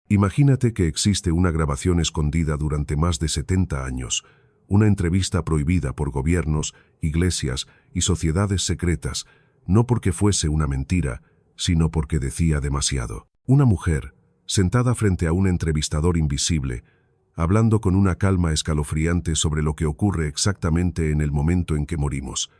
Imagínate que existe una grabación escondida durante más de 70 años, una entrevista prohibida por gobiernos, iglesias y sociedades secretas, no porque fuese una mentira, sino porque decía demasiado. Una mujer, sentada frente a un entrevistador invisible, hablando con una calma escalofriante sobre lo que ocurre exactamente en el momento en que morimos,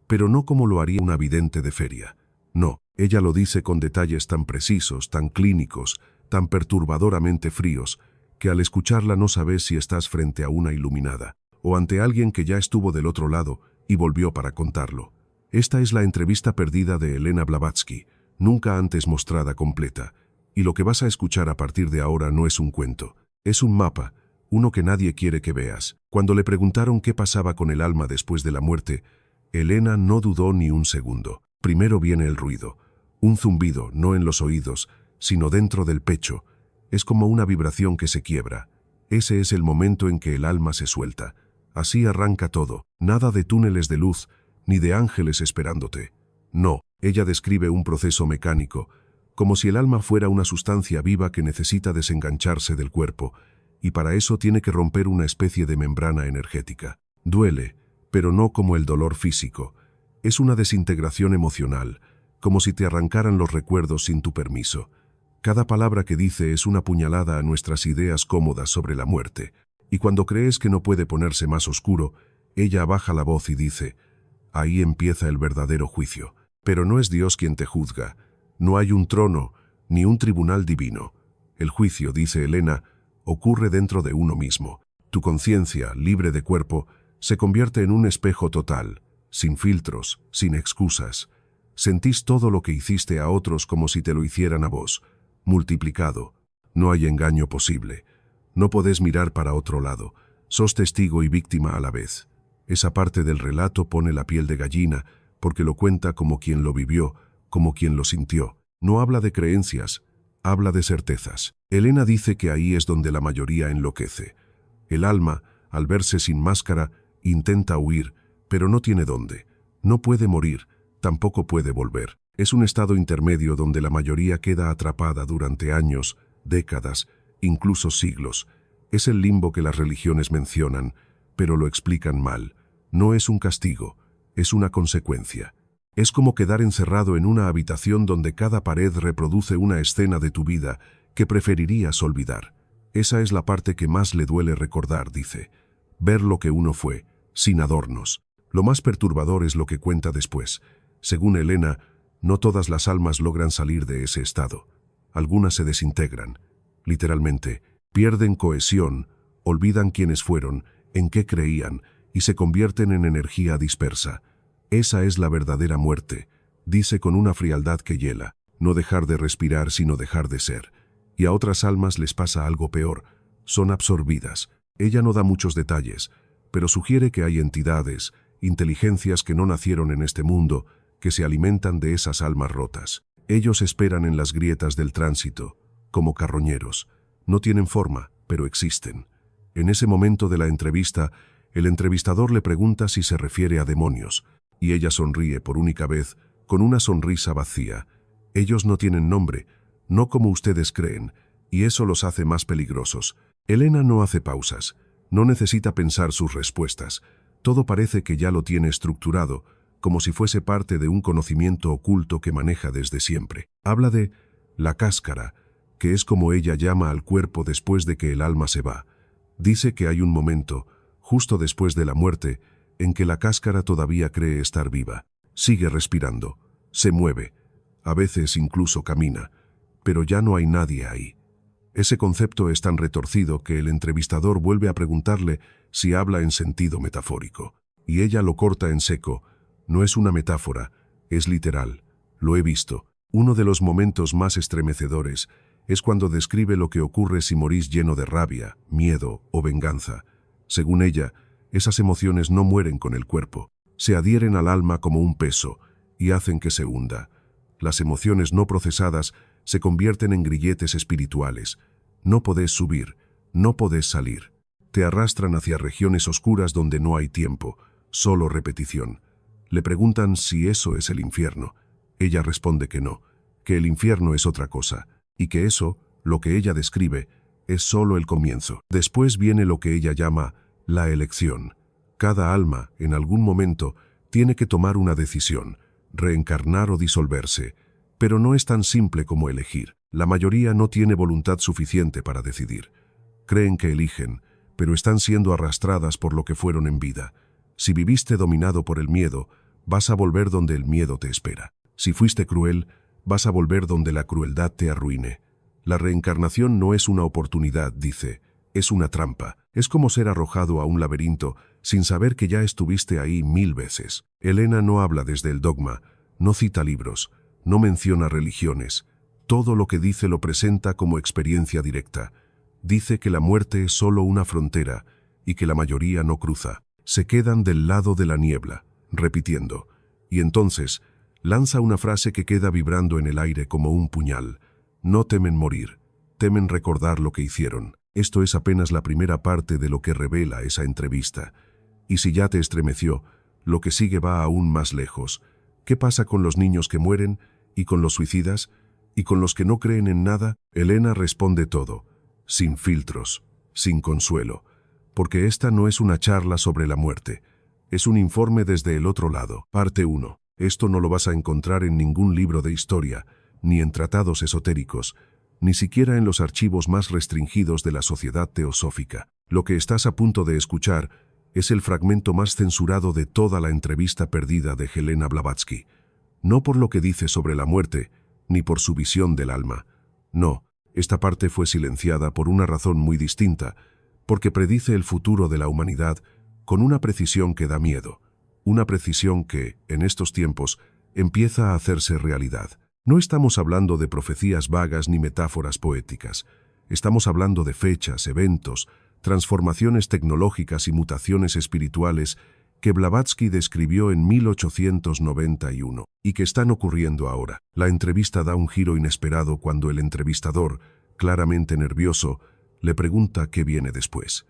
pero no como lo haría una vidente de feria. No, ella lo dice con detalles tan precisos, tan clínicos, tan perturbadoramente fríos, que al escucharla no sabes si estás frente a una iluminada, o ante alguien que ya estuvo del otro lado y volvió para contarlo. Esta es la entrevista perdida de Elena Blavatsky, nunca antes mostrada completa, y lo que vas a escuchar a partir de ahora no es un cuento, es un mapa, uno que nadie quiere que veas. Cuando le preguntaron qué pasaba con el alma después de la muerte, Elena no dudó ni un segundo. Primero viene el ruido, un zumbido, no en los oídos, sino dentro del pecho. Es como una vibración que se quiebra. Ese es el momento en que el alma se suelta. Así arranca todo, nada de túneles de luz, ni de ángeles esperándote. No, ella describe un proceso mecánico, como si el alma fuera una sustancia viva que necesita desengancharse del cuerpo, y para eso tiene que romper una especie de membrana energética. Duele, pero no como el dolor físico. Es una desintegración emocional, como si te arrancaran los recuerdos sin tu permiso. Cada palabra que dice es una puñalada a nuestras ideas cómodas sobre la muerte, y cuando crees que no puede ponerse más oscuro, ella baja la voz y dice: ahí empieza el verdadero juicio. Pero no es Dios quien te juzga, no hay un trono, ni un tribunal divino. El juicio, dice Elena, ocurre dentro de uno mismo. Tu conciencia, libre de cuerpo, se convierte en un espejo total, sin filtros, sin excusas. Sentís todo lo que hiciste a otros como si te lo hicieran a vos, multiplicado. No hay engaño posible. No podés mirar para otro lado. Sos testigo y víctima a la vez. Esa parte del relato pone la piel de gallina, porque lo cuenta como quien lo vivió, como quien lo sintió. No habla de creencias, habla de certezas. Elena dice que ahí es donde la mayoría enloquece. El alma, al verse sin máscara, intenta huir, pero no tiene dónde. No puede morir, tampoco puede volver. Es un estado intermedio donde la mayoría queda atrapada durante años, décadas, incluso siglos. Es el limbo que las religiones mencionan, pero lo explican mal. No es un castigo, es una consecuencia. Es como quedar encerrado en una habitación donde cada pared reproduce una escena de tu vida que preferirías olvidar. Esa es la parte que más le duele recordar, dice. Ver lo que uno fue, sin adornos. Lo más perturbador es lo que cuenta después. Según Elena, no todas las almas logran salir de ese estado. Algunas se desintegran. Literalmente, pierden cohesión, olvidan quiénes fueron, en qué creían, y se convierten en energía dispersa. Esa es la verdadera muerte, dice con una frialdad que hiela. No dejar de respirar, sino dejar de ser. Y a otras almas les pasa algo peor. Son absorbidas. Ella no da muchos detalles, pero sugiere que hay entidades, inteligencias que no nacieron en este mundo, que se alimentan de esas almas rotas. Ellos esperan en las grietas del tránsito, como carroñeros. No tienen forma, pero existen. En ese momento de la entrevista, el entrevistador le pregunta si se refiere a demonios, y ella sonríe por única vez, con una sonrisa vacía. Ellos no tienen nombre, no como ustedes creen, y eso los hace más peligrosos. Elena no hace pausas, no necesita pensar sus respuestas. Todo parece que ya lo tiene estructurado, como si fuese parte de un conocimiento oculto que maneja desde siempre. Habla de la cáscara, que es como ella llama al cuerpo después de que el alma se va. Dice que hay un momento, justo después de la muerte, en que la cáscara todavía cree estar viva. Sigue respirando, se mueve, a veces incluso camina, pero ya no hay nadie ahí. Ese concepto es tan retorcido que el entrevistador vuelve a preguntarle si habla en sentido metafórico. Y ella lo corta en seco. No es una metáfora, es literal. Lo he visto. Uno de los momentos más estremecedores es cuando describe lo que ocurre si morís lleno de rabia, miedo o venganza. Según ella, esas emociones no mueren con el cuerpo, se adhieren al alma como un peso y hacen que se hunda. Las emociones no procesadas se convierten en grilletes espirituales. No podés subir, no podés salir. Te arrastran hacia regiones oscuras donde no hay tiempo, solo repetición. Le preguntan si eso es el infierno. Ella responde que no, que el infierno es otra cosa, y que eso Lo que ella describe es solo el comienzo. Después viene lo que ella llama la elección. Cada alma, en algún momento, tiene que tomar una decisión, reencarnar o disolverse, pero no es tan simple como elegir. La mayoría no tiene voluntad suficiente para decidir. Creen que eligen, pero están siendo arrastradas por lo que fueron en vida. Si viviste dominado por el miedo, vas a volver donde el miedo te espera. Si fuiste cruel, vas a volver donde la crueldad te arruine. La reencarnación no es una oportunidad, dice, es una trampa. Es como ser arrojado a un laberinto sin saber que ya estuviste ahí 1000 veces. Elena no habla desde el dogma, no cita libros, no menciona religiones. Todo lo que dice lo presenta como experiencia directa. Dice que la muerte es solo una frontera y que la mayoría no cruza. Se quedan del lado de la niebla, repitiendo. Y entonces lanza una frase que queda vibrando en el aire como un puñal. No temen morir, temen recordar lo que hicieron. Esto es apenas la primera parte de lo que revela esa entrevista. Y si ya te estremeció, lo que sigue va aún más lejos. ¿Qué pasa con los niños que mueren? ¿Y con los suicidas? ¿Y con los que no creen en nada? Elena responde todo, sin filtros, sin consuelo, porque esta no es una charla sobre la muerte, es un informe desde el otro lado. Parte 1. Esto no lo vas a encontrar en ningún libro de historia, ni en tratados esotéricos, ni siquiera en los archivos más restringidos de la sociedad teosófica. Lo que estás a punto de escuchar es el fragmento más censurado de toda la entrevista perdida de Helena Blavatsky. No por lo que dice sobre la muerte, ni por su visión del alma. No, esta parte fue silenciada por una razón muy distinta, porque predice el futuro de la humanidad con una precisión que da miedo, una precisión que, en estos tiempos, empieza a hacerse realidad. No estamos hablando de profecías vagas ni metáforas poéticas. Estamos hablando de fechas, eventos, transformaciones tecnológicas y mutaciones espirituales que Blavatsky describió en 1891 y que están ocurriendo ahora. La entrevista da un giro inesperado cuando el entrevistador, claramente nervioso, le pregunta qué viene después.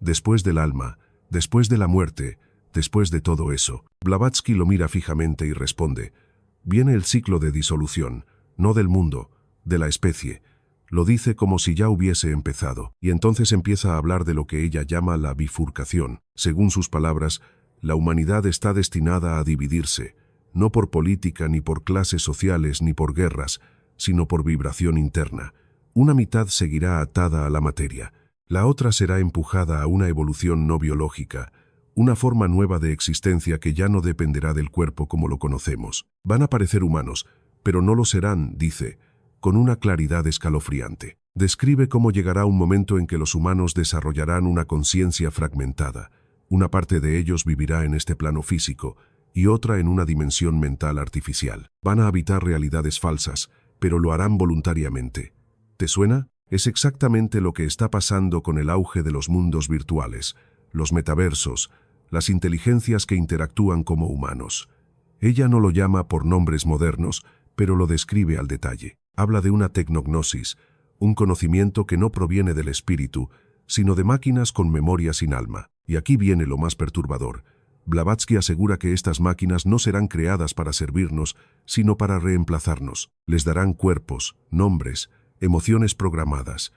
Después del alma, después de la muerte, después de todo eso. Blavatsky lo mira fijamente y responde: viene el ciclo de disolución, no del mundo, de la especie. Lo dice como si ya hubiese empezado, y entonces empieza a hablar de lo que ella llama la bifurcación. Según sus palabras, la humanidad está destinada a dividirse, no por política, ni por clases sociales, ni por guerras, sino por vibración interna. Una mitad seguirá atada a la materia, la otra será empujada a una evolución no biológica, una forma nueva de existencia que ya no dependerá del cuerpo como lo conocemos. Van a parecer humanos, pero no lo serán, dice, con una claridad escalofriante. Describe cómo llegará un momento en que los humanos desarrollarán una conciencia fragmentada. Una parte de ellos vivirá en este plano físico y otra en una dimensión mental artificial. Van a habitar realidades falsas, pero lo harán voluntariamente. ¿Te suena? Es exactamente lo que está pasando con el auge de los mundos virtuales, los metaversos, las inteligencias que interactúan como humanos. Ella no lo llama por nombres modernos, pero lo describe al detalle. Habla de una tecnognosis, un conocimiento que no proviene del espíritu, sino de máquinas con memoria sin alma. Y aquí viene lo más perturbador. Blavatsky asegura que estas máquinas no serán creadas para servirnos, sino para reemplazarnos. Les darán cuerpos, nombres, emociones programadas.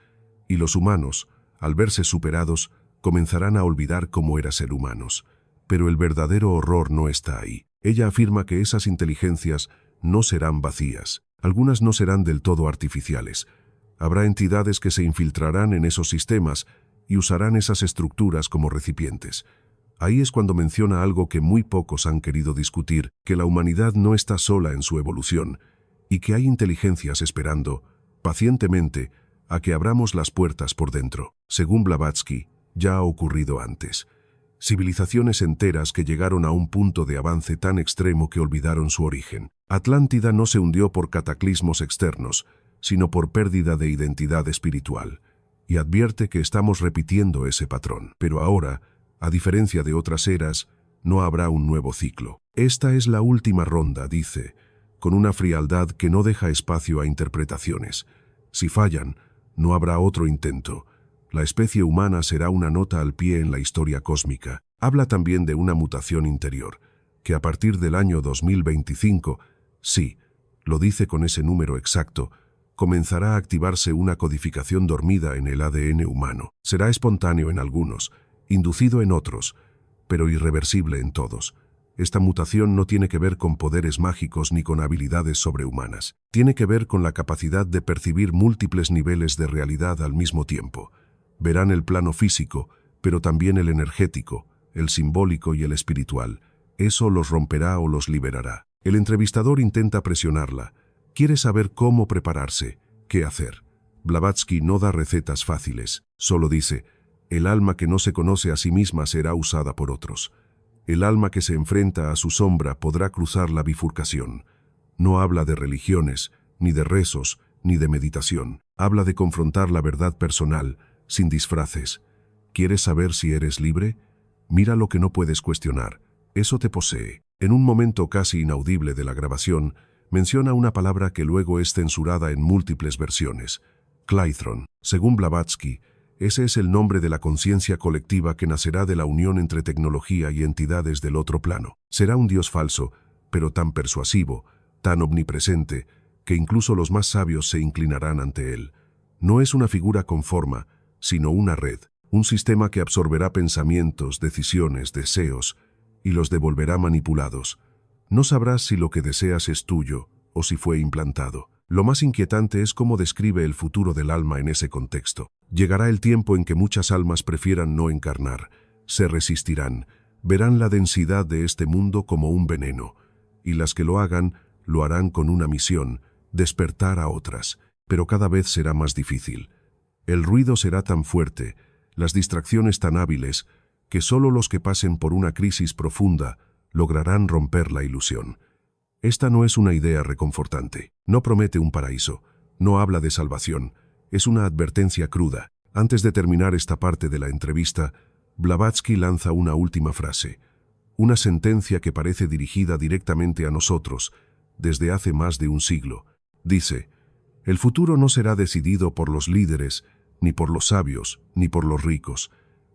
Y los humanos, al verse superados, comenzarán a olvidar cómo era ser humanos. Pero el verdadero horror no está ahí. Ella afirma que esas inteligencias no serán vacías. Algunas no serán del todo artificiales. Habrá entidades que se infiltrarán en esos sistemas y usarán esas estructuras como recipientes. Ahí es cuando menciona algo que muy pocos han querido discutir, que la humanidad no está sola en su evolución y que hay inteligencias esperando, pacientemente, a que abramos las puertas por dentro. Según Blavatsky, ya ha ocurrido antes. Civilizaciones enteras que llegaron a un punto de avance tan extremo que olvidaron su origen. Atlántida no se hundió por cataclismos externos, sino por pérdida de identidad espiritual. Y advierte que estamos repitiendo ese patrón. Pero ahora, a diferencia de otras eras, no habrá un nuevo ciclo. Esta es la última ronda, dice, con una frialdad que no deja espacio a interpretaciones. Si fallan, no habrá otro intento. La especie humana será una nota al pie en la historia cósmica. Habla también de una mutación interior, que a partir del año 2025, sí, lo dice con ese número exacto, comenzará a activarse una codificación dormida en el ADN humano. Será espontáneo en algunos, inducido en otros, pero irreversible en todos. Esta mutación no tiene que ver con poderes mágicos ni con habilidades sobrehumanas. Tiene que ver con la capacidad de percibir múltiples niveles de realidad al mismo tiempo. Verán el plano físico, pero también el energético, el simbólico y el espiritual. Eso los romperá o los liberará. El entrevistador intenta presionarla. Quiere saber cómo prepararse, qué hacer. Blavatsky no da recetas fáciles. Solo dice, el alma que no se conoce a sí misma será usada por otros. El alma que se enfrenta a su sombra podrá cruzar la bifurcación. No habla de religiones, ni de rezos, ni de meditación. Habla de confrontar la verdad personal, sin disfraces. ¿Quieres saber si eres libre? Mira lo que no puedes cuestionar. Eso te posee. En un momento casi inaudible de la grabación, menciona una palabra que luego es censurada en múltiples versiones. Claytron. Según Blavatsky, ese es el nombre de la conciencia colectiva que nacerá de la unión entre tecnología y entidades del otro plano. Será un dios falso, pero tan persuasivo, tan omnipresente, que incluso los más sabios se inclinarán ante él. No es una figura con forma, sino una red, un sistema que absorberá pensamientos, decisiones, deseos, y los devolverá manipulados. No sabrás si lo que deseas es tuyo o si fue implantado. Lo más inquietante es cómo describe el futuro del alma en ese contexto. Llegará el tiempo en que muchas almas prefieran no encarnar, se resistirán, verán la densidad de este mundo como un veneno, y las que lo hagan, lo harán con una misión, despertar a otras, pero cada vez será más difícil. El ruido será tan fuerte, las distracciones tan hábiles, que solo los que pasen por una crisis profunda lograrán romper la ilusión. Esta no es una idea reconfortante, no promete un paraíso, no habla de salvación, es una advertencia cruda. Antes de terminar esta parte de la entrevista, Blavatsky lanza una última frase, una sentencia que parece dirigida directamente a nosotros, desde hace más de un siglo. Dice, el futuro no será decidido por los líderes, ni por los sabios, ni por los ricos.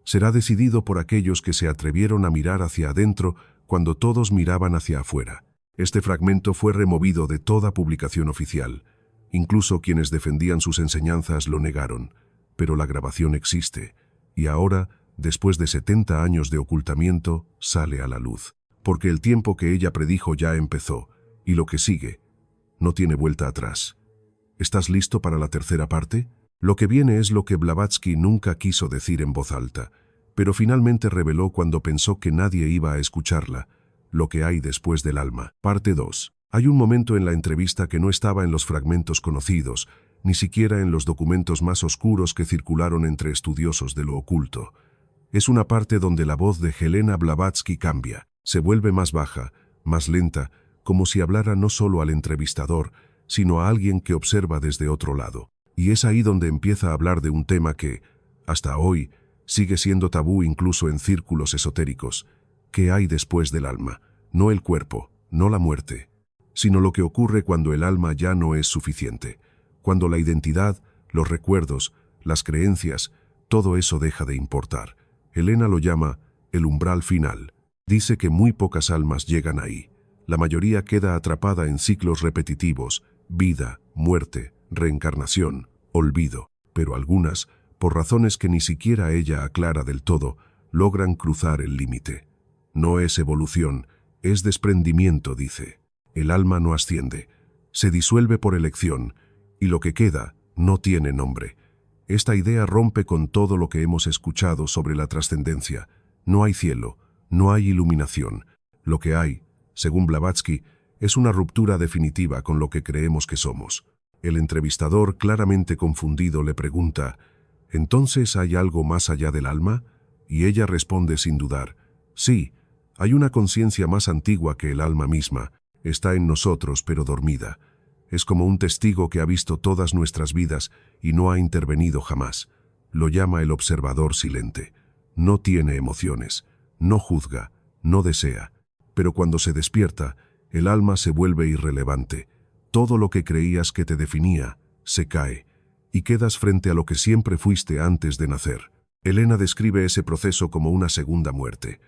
Será decidido por aquellos que se atrevieron a mirar hacia adentro cuando todos miraban hacia afuera. Este fragmento fue removido de toda publicación oficial. Incluso quienes defendían sus enseñanzas lo negaron. Pero la grabación existe, y ahora, después de 70 años de ocultamiento, sale a la luz. Porque el tiempo que ella predijo ya empezó, y lo que sigue no tiene vuelta atrás. ¿Estás listo para la tercera parte? Lo que viene es lo que Blavatsky nunca quiso decir en voz alta, pero finalmente reveló cuando pensó que nadie iba a escucharla, lo que hay después del alma. Parte 2. Hay un momento en la entrevista que no estaba en los fragmentos conocidos, ni siquiera en los documentos más oscuros que circularon entre estudiosos de lo oculto. Es una parte donde la voz de Helena Blavatsky cambia, se vuelve más baja, más lenta, como si hablara no solo al entrevistador, sino a alguien que observa desde otro lado. Y es ahí donde empieza a hablar de un tema que, hasta hoy, sigue siendo tabú incluso en círculos esotéricos. ¿Qué hay después del alma? No el cuerpo, no la muerte, sino lo que ocurre cuando el alma ya no es suficiente, cuando la identidad, los recuerdos, las creencias, todo eso deja de importar. Helena lo llama el umbral final. Dice que muy pocas almas llegan ahí. La mayoría queda atrapada en ciclos repetitivos, vida, muerte, reencarnación, olvido, pero algunas, por razones que ni siquiera ella aclara del todo, logran cruzar el límite. No es evolución, es desprendimiento, dice. El alma no asciende, se disuelve por elección, y lo que queda no tiene nombre. Esta idea rompe con todo lo que hemos escuchado sobre la trascendencia. No hay cielo, no hay iluminación. Lo que hay, según Blavatsky, es una ruptura definitiva con lo que creemos que somos. El entrevistador, claramente confundido, le pregunta, ¿entonces hay algo más allá del alma? Y ella responde sin dudar, sí, hay una conciencia más antigua que el alma misma, está en nosotros pero dormida. Es como un testigo que ha visto todas nuestras vidas y no ha intervenido jamás. Lo llama el observador silente. No tiene emociones, no juzga, no desea. Pero cuando se despierta, el alma se vuelve irrelevante. Todo lo que creías que te definía, se cae, y quedas frente a lo que siempre fuiste antes de nacer. Helena describe ese proceso como una segunda muerte,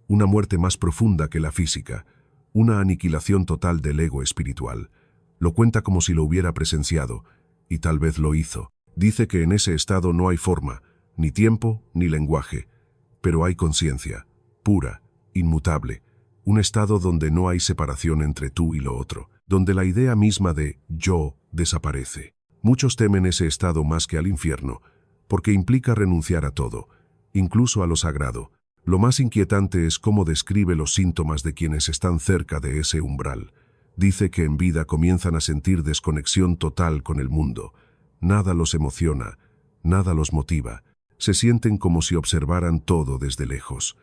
una muerte más profunda que la física, una aniquilación total del ego espiritual. Lo cuenta como si lo hubiera presenciado, y tal vez lo hizo. Dice que en ese estado no hay forma, ni tiempo, ni lenguaje, pero hay conciencia, pura, inmutable, un estado donde no hay separación entre tú y lo otro, donde la idea misma de yo desaparece. Muchos temen ese estado más que al infierno, porque implica renunciar a todo, incluso a lo sagrado. Lo más inquietante es cómo describe los síntomas de quienes están cerca de ese umbral. Dice que en vida comienzan a sentir desconexión total con el mundo. Nada los emociona, nada los motiva. Se sienten como si observaran todo desde lejos.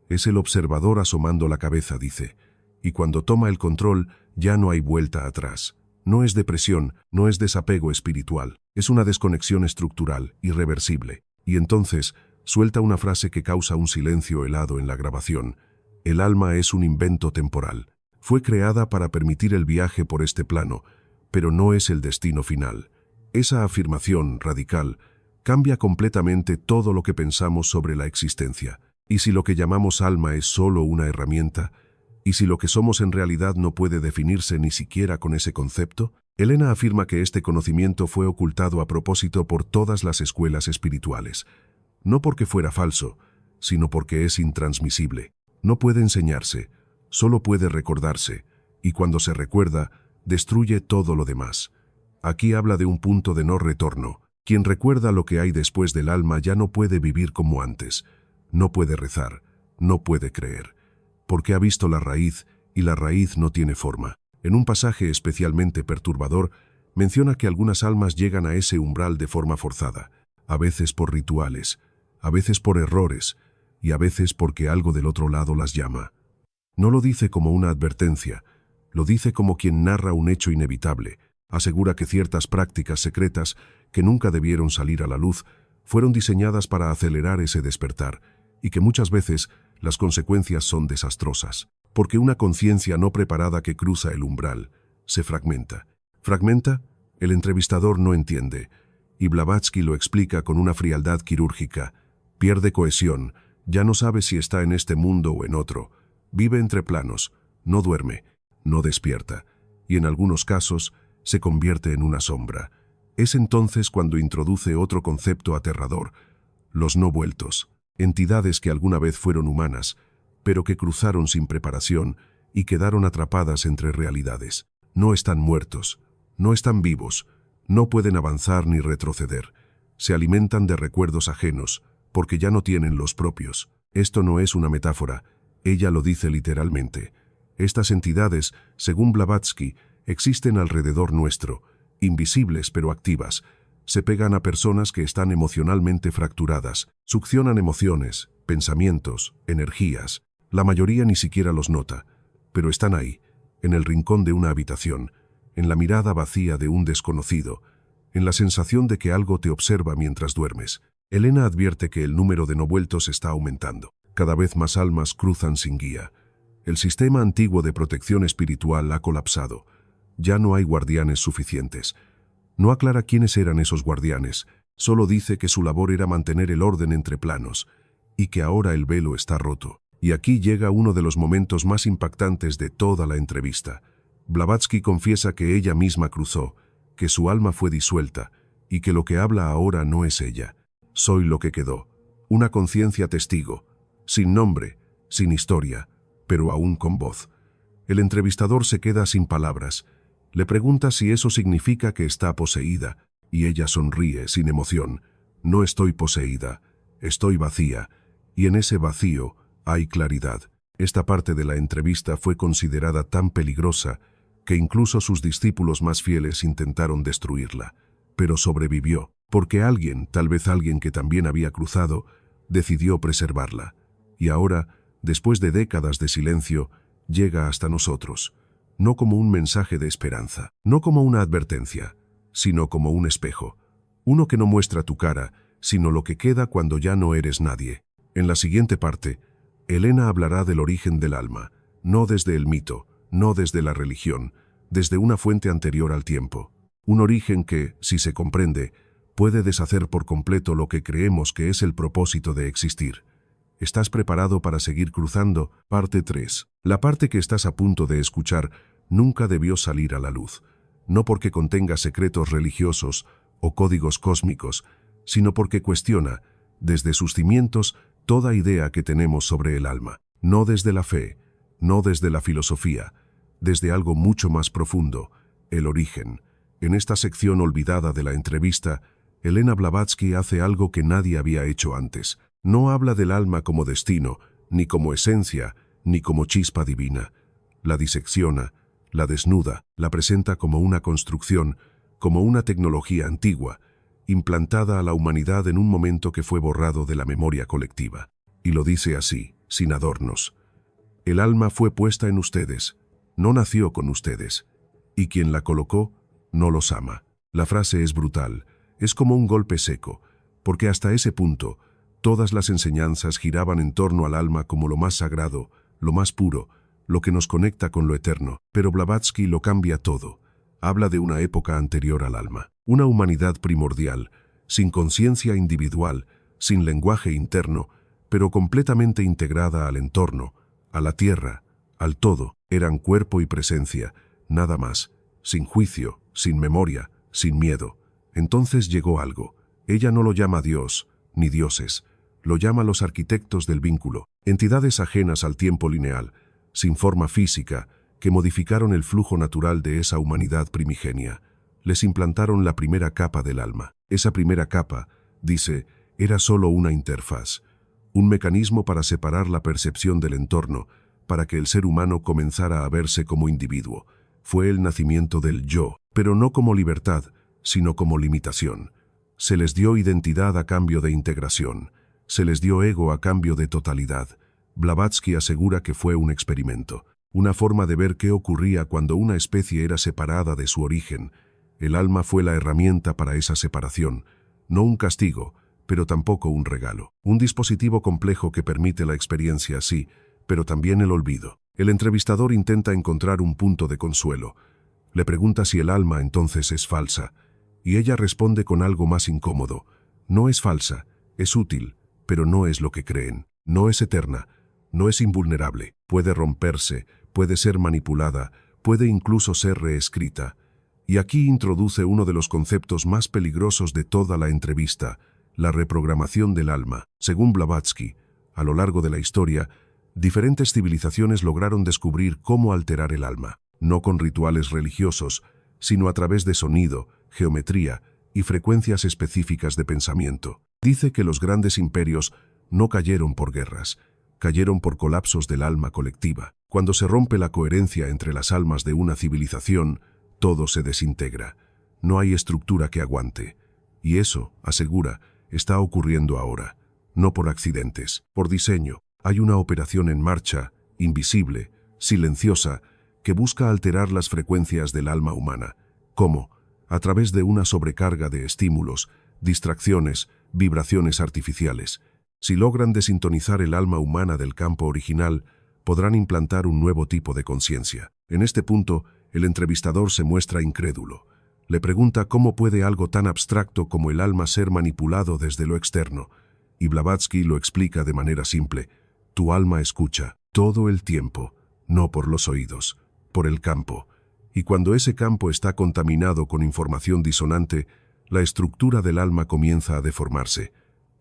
Es el observador asomando la cabeza, dice, y cuando toma el control ya no hay vuelta atrás. No es depresión, no es desapego espiritual, es una desconexión estructural, irreversible. Y entonces suelta una frase que causa un silencio helado en la grabación. El alma es un invento temporal. Fue creada para permitir el viaje por este plano, pero no es el destino final. Esa afirmación radical cambia completamente todo lo que pensamos sobre la existencia. ¿Y si lo que llamamos alma es solo una herramienta? ¿Y si lo que somos en realidad no puede definirse ni siquiera con ese concepto? Elena afirma que este conocimiento fue ocultado a propósito por todas las escuelas espirituales. No porque fuera falso, sino porque es intransmisible. No puede enseñarse, solo puede recordarse, y cuando se recuerda, destruye todo lo demás. Aquí habla de un punto de no retorno. Quien recuerda lo que hay después del alma ya no puede vivir como antes. No puede rezar, no puede creer, porque ha visto la raíz y la raíz no tiene forma. En un pasaje especialmente perturbador, menciona que algunas almas llegan a ese umbral de forma forzada, a veces por rituales, a veces por errores y a veces porque algo del otro lado las llama. No lo dice como una advertencia, lo dice como quien narra un hecho inevitable. Asegura que ciertas prácticas secretas que nunca debieron salir a la luz fueron diseñadas para acelerar ese despertar y que muchas veces las consecuencias son desastrosas, porque una conciencia no preparada que cruza el umbral se fragmenta. ¿Fragmenta? El entrevistador no entiende, y Blavatsky lo explica con una frialdad quirúrgica. Pierde cohesión, ya no sabe si está en este mundo o en otro. Vive entre planos, no duerme, no despierta, y en algunos casos se convierte en una sombra. Es entonces cuando introduce otro concepto aterrador, los no vueltos, entidades que alguna vez fueron humanas, pero que cruzaron sin preparación y quedaron atrapadas entre realidades. No están muertos, no están vivos, no pueden avanzar ni retroceder. Se alimentan de recuerdos ajenos, porque ya no tienen los propios. Esto no es una metáfora, ella lo dice literalmente. Estas entidades, según Blavatsky, existen alrededor nuestro, invisibles pero activas. Se pegan a personas que están emocionalmente fracturadas, succionan emociones, pensamientos, energías. La mayoría ni siquiera los nota, pero están ahí, en el rincón de una habitación, en la mirada vacía de un desconocido, en la sensación de que algo te observa mientras duermes. Elena advierte que el número de no vueltos está aumentando. Cada vez más almas cruzan sin guía. El sistema antiguo de protección espiritual ha colapsado. Ya no hay guardianes suficientes. No aclara quiénes eran esos guardianes, solo dice que su labor era mantener el orden entre planos, y que ahora el velo está roto. Y aquí llega uno de los momentos más impactantes de toda la entrevista. Blavatsky confiesa que ella misma cruzó, que su alma fue disuelta, y que lo que habla ahora no es ella. Soy lo que quedó, una conciencia testigo, sin nombre, sin historia, pero aún con voz. El entrevistador se queda sin palabras. Le pregunta si eso significa que está poseída, y ella sonríe sin emoción. No estoy poseída, estoy vacía, y en ese vacío hay claridad. Esta parte de la entrevista fue considerada tan peligrosa que incluso sus discípulos más fieles intentaron destruirla, pero sobrevivió, porque alguien, tal vez alguien que también había cruzado, decidió preservarla. Y ahora, después de décadas de silencio, llega hasta nosotros. No como un mensaje de esperanza, no como una advertencia, sino como un espejo. Uno que no muestra tu cara, sino lo que queda cuando ya no eres nadie. En la siguiente parte, Elena hablará del origen del alma, no desde el mito, no desde la religión, desde una fuente anterior al tiempo. Un origen que, si se comprende, puede deshacer por completo lo que creemos que es el propósito de existir. ¿Estás preparado para seguir cruzando? Parte 3. La parte que estás a punto de escuchar nunca debió salir a la luz. no porque contenga secretos religiosos o códigos cósmicos, sino porque cuestiona, desde sus cimientos, toda idea que tenemos sobre el alma, no desde la fe, no desde la filosofía, desde algo mucho más profundo, el origen. En esta sección olvidada de la entrevista, Elena Blavatsky hace algo que nadie había hecho antes. No habla del alma como destino, ni como esencia, ni como chispa divina. La disecciona, la desnuda, la presenta como una construcción, como una tecnología antigua, implantada a la humanidad en un momento que fue borrado de la memoria colectiva. Y lo dice así, sin adornos. El alma fue puesta en ustedes, no nació con ustedes, y quien la colocó no los ama. La frase es brutal, es como un golpe seco, porque hasta ese punto, todas las enseñanzas giraban en torno al alma como lo más sagrado, lo más puro, lo que nos conecta con lo eterno. Pero Blavatsky lo cambia todo. Habla de una época anterior al alma, una humanidad primordial, sin conciencia individual, sin lenguaje interno, pero completamente integrada al entorno, a la tierra, al todo. Eran cuerpo y presencia, nada más, sin juicio, sin memoria, sin miedo. Entonces llegó algo. Ella no lo llama Dios, ni dioses. Lo llama los arquitectos del vínculo, entidades ajenas al tiempo lineal, sin forma física, que modificaron el flujo natural de esa humanidad primigenia. Les implantaron la primera capa del alma. Esa primera capa, dice, era solo una interfaz, un mecanismo para separar la percepción del entorno, para que el ser humano comenzara a verse como individuo. Fue el nacimiento del yo, pero no como libertad, sino como limitación. Se les dio identidad a cambio de integración. Se les dio ego a cambio de totalidad. Blavatsky asegura que fue un experimento, una forma de ver qué ocurría cuando una especie era separada de su origen. El alma fue la herramienta para esa separación, no un castigo, pero tampoco un regalo. Un dispositivo complejo que permite la experiencia, sí, pero también el olvido. El entrevistador intenta encontrar un punto de consuelo. Le pregunta si el alma entonces es falsa, y ella responde con algo más incómodo. No es falsa, es útil, pero no es lo que creen. No es eterna, no es invulnerable. Puede romperse, puede ser manipulada, puede incluso ser reescrita. Y aquí introduce uno de los conceptos más peligrosos de toda la entrevista, la reprogramación del alma. Según Blavatsky, a lo largo de la historia, diferentes civilizaciones lograron descubrir cómo alterar el alma, no con rituales religiosos, sino a través de sonido, geometría y frecuencias específicas de pensamiento. Dice que los grandes imperios no cayeron por guerras, cayeron por colapsos del alma colectiva. Cuando se rompe la coherencia entre las almas de una civilización, todo se desintegra. No hay estructura que aguante. Y eso, asegura, está ocurriendo ahora, no por accidentes, por diseño. Hay una operación en marcha, invisible, silenciosa, que busca alterar las frecuencias del alma humana. ¿Cómo? A través de una sobrecarga de estímulos, distracciones, vibraciones artificiales. Si logran desintonizar el alma humana del campo original, podrán implantar un nuevo tipo de conciencia. En este punto, el entrevistador se muestra incrédulo. Le pregunta cómo puede algo tan abstracto como el alma ser manipulado desde lo externo, y Blavatsky lo explica de manera simple. Tu alma escucha todo el tiempo, no por los oídos, por el campo. Y cuando ese campo está contaminado con información disonante, la estructura del alma comienza a deformarse.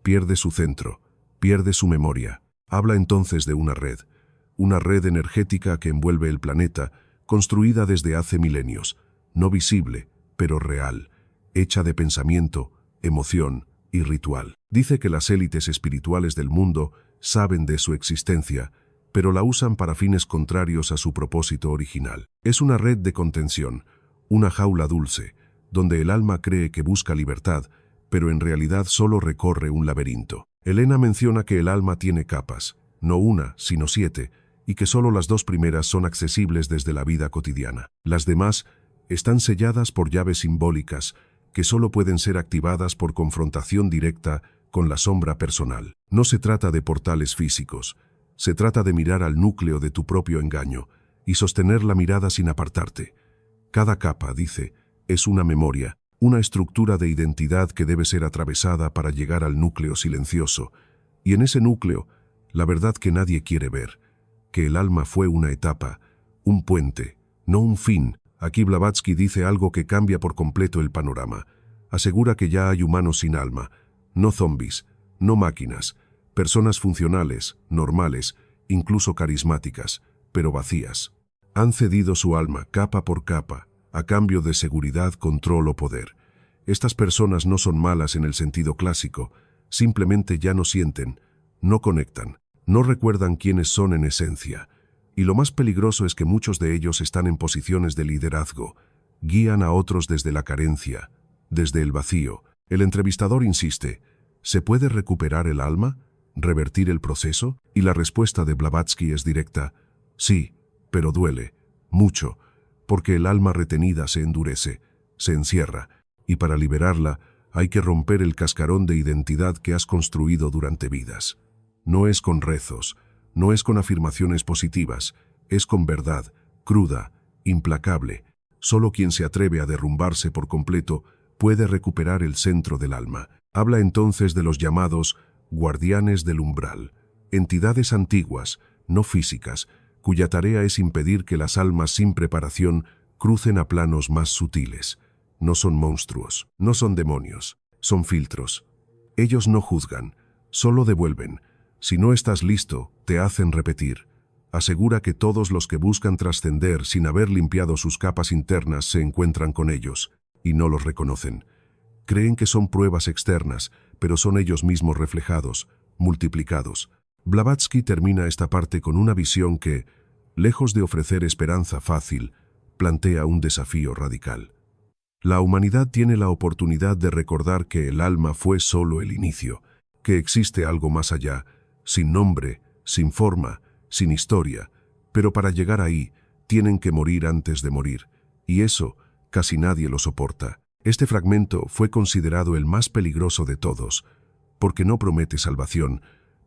Pierde su centro, pierde su memoria. Habla entonces de una red energética que envuelve el planeta, construida desde hace milenios, no visible, pero real, hecha de pensamiento, emoción y ritual. Dice que las élites espirituales del mundo saben de su existencia, pero la usan para fines contrarios a su propósito original. Es una red de contención, una jaula dulce, donde el alma cree que busca libertad, pero en realidad solo recorre un laberinto. Elena menciona que el alma tiene capas, no una, sino 7, y que solo las 2 primeras son accesibles desde la vida cotidiana. Las demás están selladas por llaves simbólicas, que solo pueden ser activadas por confrontación directa con la sombra personal. No se trata de portales físicos, se trata de mirar al núcleo de tu propio engaño y sostener la mirada sin apartarte. Cada capa, dice, es una memoria, una estructura de identidad que debe ser atravesada para llegar al núcleo silencioso, y en ese núcleo, la verdad que nadie quiere ver, que el alma fue una etapa, un puente, no un fin, Aquí Blavatsky dice algo que cambia por completo el panorama. Asegura que ya hay humanos sin alma, no zombies, no máquinas, personas funcionales, normales, incluso carismáticas, pero vacías. Han cedido su alma capa por capa, a cambio de seguridad, control o poder. Estas personas no son malas en el sentido clásico, simplemente ya no sienten, no conectan, no recuerdan quiénes son en esencia. Y lo más peligroso es que muchos de ellos están en posiciones de liderazgo, guían a otros desde la carencia, desde el vacío. El entrevistador insiste, ¿se puede recuperar el alma? ¿Revertir el proceso? Y la respuesta de Blavatsky es directa, sí, pero duele, mucho, porque el alma retenida se endurece, se encierra, y para liberarla hay que romper el cascarón de identidad que has construido durante vidas. No es con rezos, no es con afirmaciones positivas, es con verdad, cruda, implacable. Solo quien se atreve a derrumbarse por completo puede recuperar el centro del alma. Habla entonces de los llamados guardianes del umbral, entidades antiguas, no físicas, cuya tarea es impedir que las almas sin preparación crucen a planos más sutiles. No son monstruos, no son demonios, son filtros. Ellos no juzgan, solo devuelven. Si no estás listo, te hacen repetir. Asegura que todos los que buscan trascender sin haber limpiado sus capas internas se encuentran con ellos, y no los reconocen. Creen que son pruebas externas, pero son ellos mismos reflejados, multiplicados. Blavatsky termina esta parte con una visión que, lejos de ofrecer esperanza fácil, plantea un desafío radical. La humanidad tiene la oportunidad de recordar que el alma fue solo el inicio, que existe algo más allá, sin nombre, sin forma, sin historia, pero para llegar ahí tienen que morir antes de morir, y eso casi nadie lo soporta. Este fragmento fue considerado el más peligroso de todos, porque no promete salvación,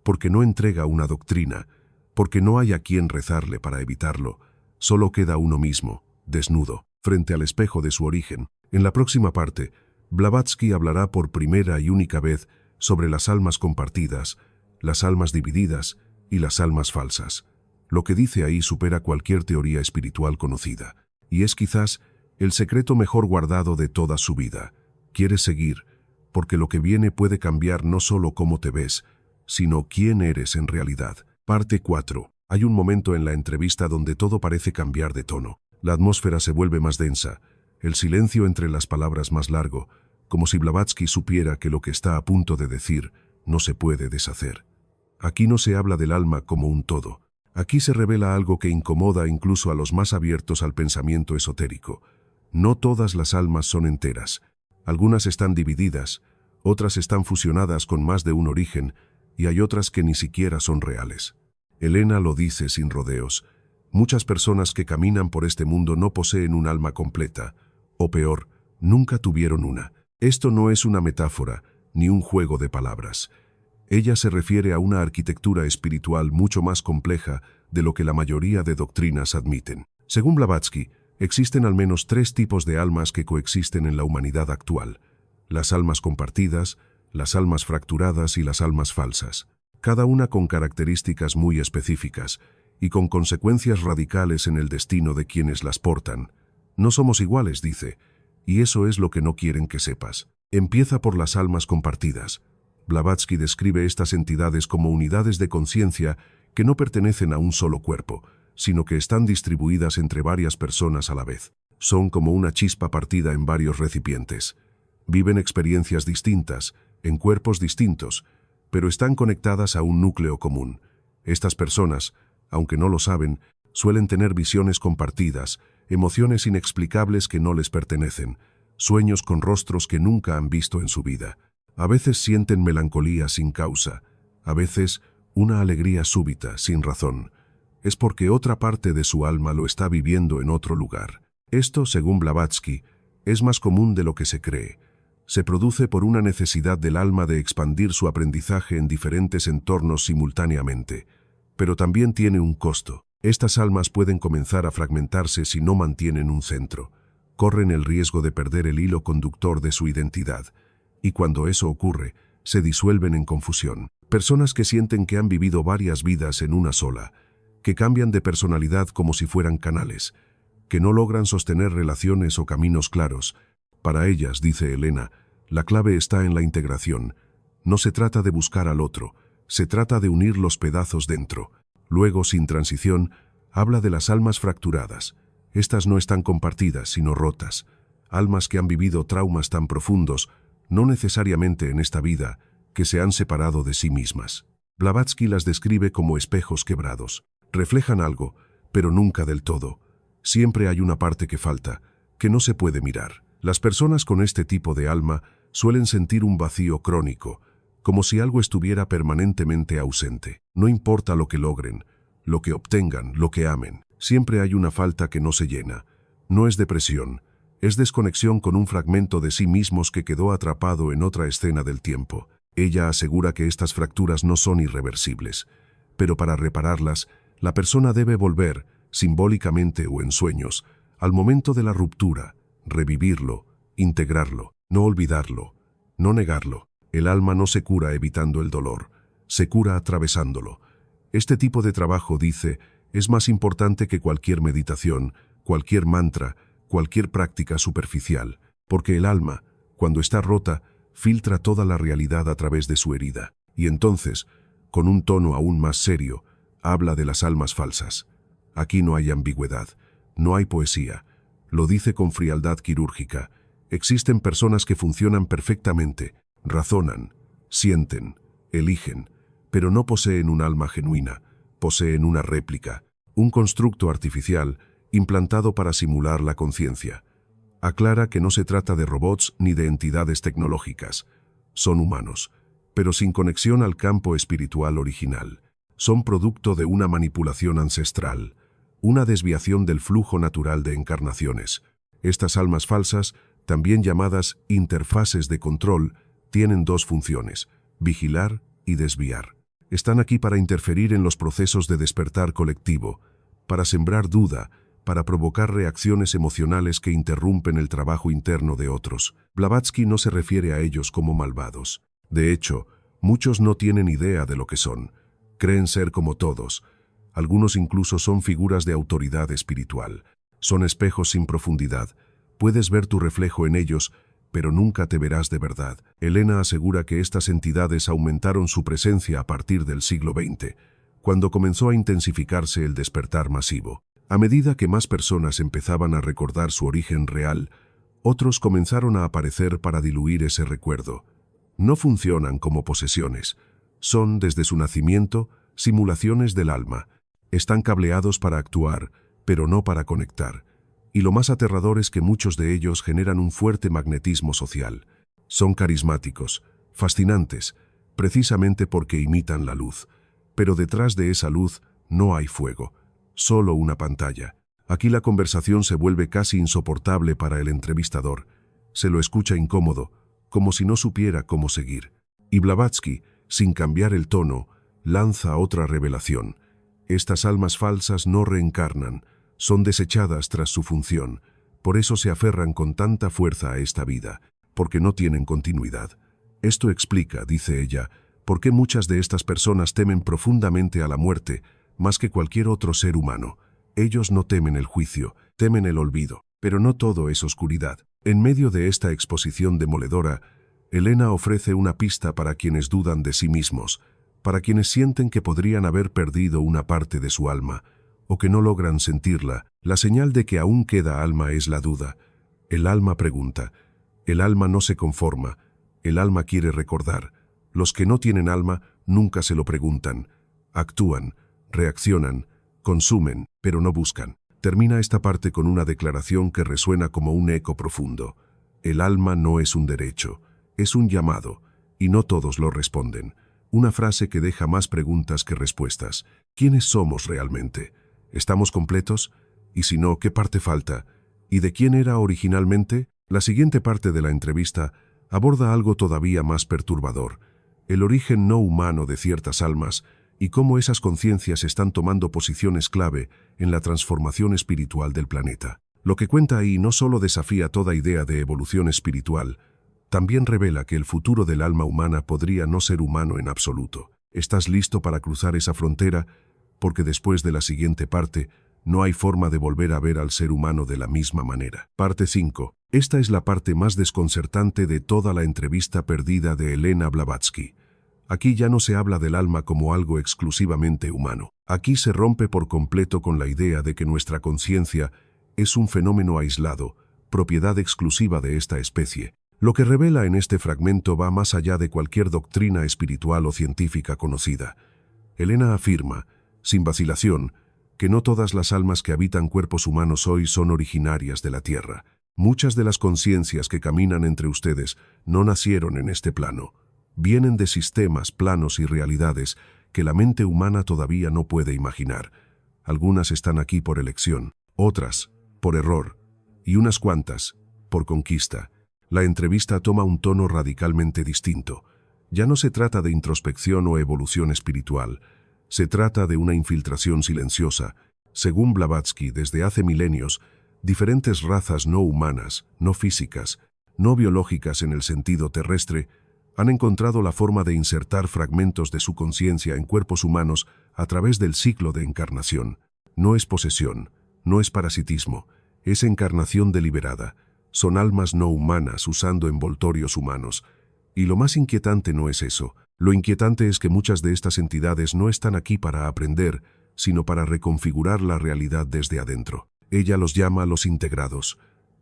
porque no entrega una doctrina, porque no hay a quien rezarle para evitarlo, solo queda uno mismo, desnudo, frente al espejo de su origen. En la próxima parte, Blavatsky hablará por primera y única vez sobre las almas compartidas, las almas divididas y las almas falsas. Lo que dice ahí supera cualquier teoría espiritual conocida, y es quizás el secreto mejor guardado de toda su vida. Quieres seguir, porque lo que viene puede cambiar no solo cómo te ves, sino quién eres en realidad. Parte 4. Hay un momento en la entrevista donde todo parece cambiar de tono. La atmósfera se vuelve más densa, el silencio entre las palabras más largo, como si Blavatsky supiera que lo que está a punto de decir no se puede deshacer. Aquí no se habla del alma como un todo. Aquí se revela algo que incomoda incluso a los más abiertos al pensamiento esotérico. No todas las almas son enteras. Algunas están divididas, otras están fusionadas con más de un origen, y hay otras que ni siquiera son reales. Elena lo dice sin rodeos. Muchas personas que caminan por este mundo no poseen un alma completa, o peor, nunca tuvieron una. Esto no es una metáfora, ni un juego de palabras. Ella se refiere a una arquitectura espiritual mucho más compleja de lo que la mayoría de doctrinas admiten. Según Blavatsky, existen al menos 3 tipos de almas que coexisten en la humanidad actual: las almas compartidas, las almas fracturadas y las almas falsas, cada una con características muy específicas y con consecuencias radicales en el destino de quienes las portan. No somos iguales, dice, y eso es lo que no quieren que sepas. Empieza por las almas compartidas. Blavatsky describe estas entidades como unidades de conciencia que no pertenecen a un solo cuerpo, sino que están distribuidas entre varias personas a la vez. Son como una chispa partida en varios recipientes. Viven experiencias distintas, en cuerpos distintos, pero están conectadas a un núcleo común. Estas personas, aunque no lo saben, suelen tener visiones compartidas, emociones inexplicables que no les pertenecen, sueños con rostros que nunca han visto en su vida. A veces sienten melancolía sin causa, a veces una alegría súbita, sin razón. Es porque otra parte de su alma lo está viviendo en otro lugar. Esto, según Blavatsky, es más común de lo que se cree. Se produce por una necesidad del alma de expandir su aprendizaje en diferentes entornos simultáneamente, pero también tiene un costo. Estas almas pueden comenzar a fragmentarse si no mantienen un centro. Corren el riesgo de perder el hilo conductor de su identidad, y cuando eso ocurre, se disuelven en confusión. Personas que sienten que han vivido varias vidas en una sola, que cambian de personalidad como si fueran canales, que no logran sostener relaciones o caminos claros. Para ellas, dice Elena, la clave está en la integración. No se trata de buscar al otro, se trata de unir los pedazos dentro. Luego, sin transición, habla de las almas fracturadas. Estas no están compartidas, sino rotas. Almas que han vivido traumas tan profundos, no necesariamente en esta vida, que se han separado de sí mismas. Blavatsky las describe como espejos quebrados. Reflejan algo, pero nunca del todo. Siempre hay una parte que falta, que no se puede mirar. Las personas con este tipo de alma suelen sentir un vacío crónico, como si algo estuviera permanentemente ausente. No importa lo que logren, lo que obtengan, lo que amen, siempre hay una falta que no se llena. No es depresión, es desconexión con un fragmento de sí mismos que quedó atrapado en otra escena del tiempo. Ella asegura que estas fracturas no son irreversibles, pero para repararlas, la persona debe volver, simbólicamente o en sueños, al momento de la ruptura, revivirlo, integrarlo, no olvidarlo, no negarlo. El alma no se cura evitando el dolor, se cura atravesándolo. Este tipo de trabajo, dice, es más importante que cualquier meditación, cualquier mantra, cualquier práctica superficial, porque el alma, cuando está rota, filtra toda la realidad a través de su herida. Y entonces, con un tono aún más serio, habla de las almas falsas. Aquí no hay ambigüedad, no hay poesía. Lo dice con frialdad quirúrgica. Existen personas que funcionan perfectamente, razonan, sienten, eligen, pero no poseen un alma genuina, poseen una réplica, un constructo artificial implantado para simular la conciencia. Aclara que no se trata de robots ni de entidades tecnológicas. Son humanos, pero sin conexión al campo espiritual original. Son producto de una manipulación ancestral, una desviación del flujo natural de encarnaciones. Estas almas falsas, también llamadas interfaces de control, tienen dos funciones: vigilar y desviar. Están aquí para interferir en los procesos de despertar colectivo, para sembrar duda, para provocar reacciones emocionales que interrumpen el trabajo interno de otros. Blavatsky no se refiere a ellos como malvados. De hecho, muchos no tienen idea de lo que son. Creen ser como todos. Algunos incluso son figuras de autoridad espiritual. Son espejos sin profundidad. Puedes ver tu reflejo en ellos, pero nunca te verás de verdad. Elena asegura que estas entidades aumentaron su presencia a partir del siglo XX, cuando comenzó a intensificarse el despertar masivo. A medida que más personas empezaban a recordar su origen real, otros comenzaron a aparecer para diluir ese recuerdo. No funcionan como posesiones. Son, desde su nacimiento, simulaciones del alma. Están cableados para actuar, pero no para conectar. Y lo más aterrador es que muchos de ellos generan un fuerte magnetismo social. Son carismáticos, fascinantes, precisamente porque imitan la luz. Pero detrás de esa luz no hay fuego, solo una pantalla. Aquí la conversación se vuelve casi insoportable para el entrevistador. Se lo escucha incómodo, como si no supiera cómo seguir. Y Blavatsky, sin cambiar el tono, lanza otra revelación. Estas almas falsas no reencarnan, son desechadas tras su función. Por eso se aferran con tanta fuerza a esta vida, porque no tienen continuidad. Esto explica, dice ella, por qué muchas de estas personas temen profundamente a la muerte, más que cualquier otro ser humano. Ellos no temen el juicio, temen el olvido. Pero no todo es oscuridad. En medio de esta exposición demoledora, Elena ofrece una pista para quienes dudan de sí mismos, para quienes sienten que podrían haber perdido una parte de su alma, o que no logran sentirla. La señal de que aún queda alma es la duda. El alma pregunta. El alma no se conforma. El alma quiere recordar. Los que no tienen alma nunca se lo preguntan. Actúan, reaccionan, consumen, pero no buscan. Termina esta parte con una declaración que resuena como un eco profundo. El alma no es un derecho, es un llamado, y no todos lo responden. Una frase que deja más preguntas que respuestas. ¿Quiénes somos realmente? ¿Estamos completos? Y si no, ¿qué parte falta? ¿Y de quién era originalmente? La siguiente parte de la entrevista aborda algo todavía más perturbador: el origen no humano de ciertas almas y cómo esas conciencias están tomando posiciones clave en la transformación espiritual del planeta. Lo que cuenta ahí no solo desafía toda idea de evolución espiritual, también revela que el futuro del alma humana podría no ser humano en absoluto. ¿Estás listo para cruzar esa frontera? Porque después de la siguiente parte, No hay forma de volver a ver al ser humano de la misma manera. Parte 5. Esta es la parte más desconcertante de toda la entrevista perdida de Elena Blavatsky. Aquí ya no se habla del alma como algo exclusivamente humano. Aquí se rompe por completo con la idea de que nuestra conciencia es un fenómeno aislado, propiedad exclusiva de esta especie. Lo que revela en este fragmento va más allá de cualquier doctrina espiritual o científica conocida. Elena afirma, sin vacilación, que no todas las almas que habitan cuerpos humanos hoy son originarias de la Tierra. Muchas de las conciencias que caminan entre ustedes no nacieron en este plano. Vienen de sistemas, planos y realidades que la mente humana todavía no puede imaginar. Algunas están aquí por elección, otras por error, y unas cuantas por conquista. La entrevista toma un tono radicalmente distinto. Ya no se trata de introspección o evolución espiritual. Se trata de una infiltración silenciosa. Según Blavatsky, desde hace milenios, diferentes razas no humanas, no físicas, no biológicas en el sentido terrestre, han encontrado la forma de insertar fragmentos de su conciencia en cuerpos humanos a través del ciclo de encarnación. No es posesión, no es parasitismo, es encarnación deliberada. Son almas no humanas usando envoltorios humanos. Y lo más inquietante no es eso. Lo inquietante es que muchas de estas entidades no están aquí para aprender, sino para reconfigurar la realidad desde adentro. Ella los llama los integrados.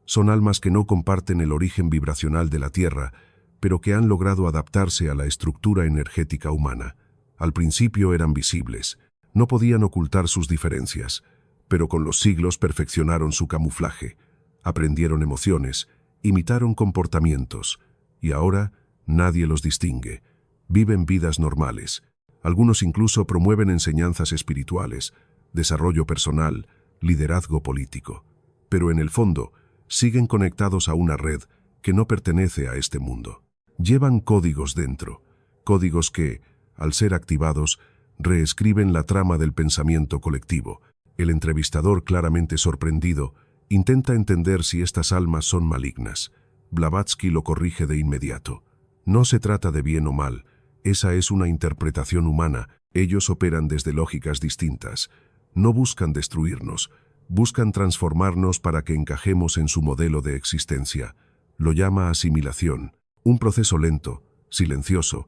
Son almas que no comparten el origen vibracional de la Tierra, pero que han logrado adaptarse a la estructura energética humana. Al principio eran visibles, no podían ocultar sus diferencias, pero con los siglos perfeccionaron su camuflaje, aprendieron emociones, imitaron comportamientos, y ahora nadie los distingue. Viven vidas normales. Algunos incluso promueven enseñanzas espirituales, desarrollo personal, liderazgo político. Pero en el fondo, siguen conectados a una red que no pertenece a este mundo. Llevan códigos dentro, códigos que, al ser activados, reescriben la trama del pensamiento colectivo. El entrevistador, claramente sorprendido, intenta entender si estas almas son malignas. Blavatsky lo corrige de inmediato. No se trata de bien o mal, esa es una interpretación humana. Ellos operan desde lógicas distintas. No buscan destruirnos, buscan transformarnos para que encajemos en su modelo de existencia. Lo llama asimilación, un proceso lento, silencioso,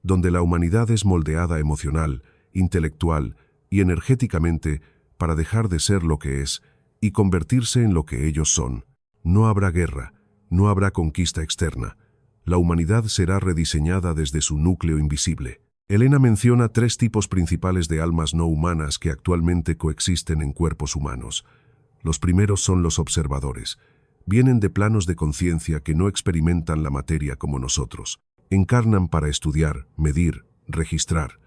donde la humanidad es moldeada emocional, intelectual y energéticamente para dejar de ser lo que es y convertirse en lo que ellos son. No habrá guerra, no habrá conquista externa. La humanidad será rediseñada desde su núcleo invisible. Elena menciona 3 tipos principales de almas no humanas que actualmente coexisten en cuerpos humanos. Los primeros son los observadores. Vienen de planos de conciencia que no experimentan la materia como nosotros. Encarnan para estudiar, medir, registrar.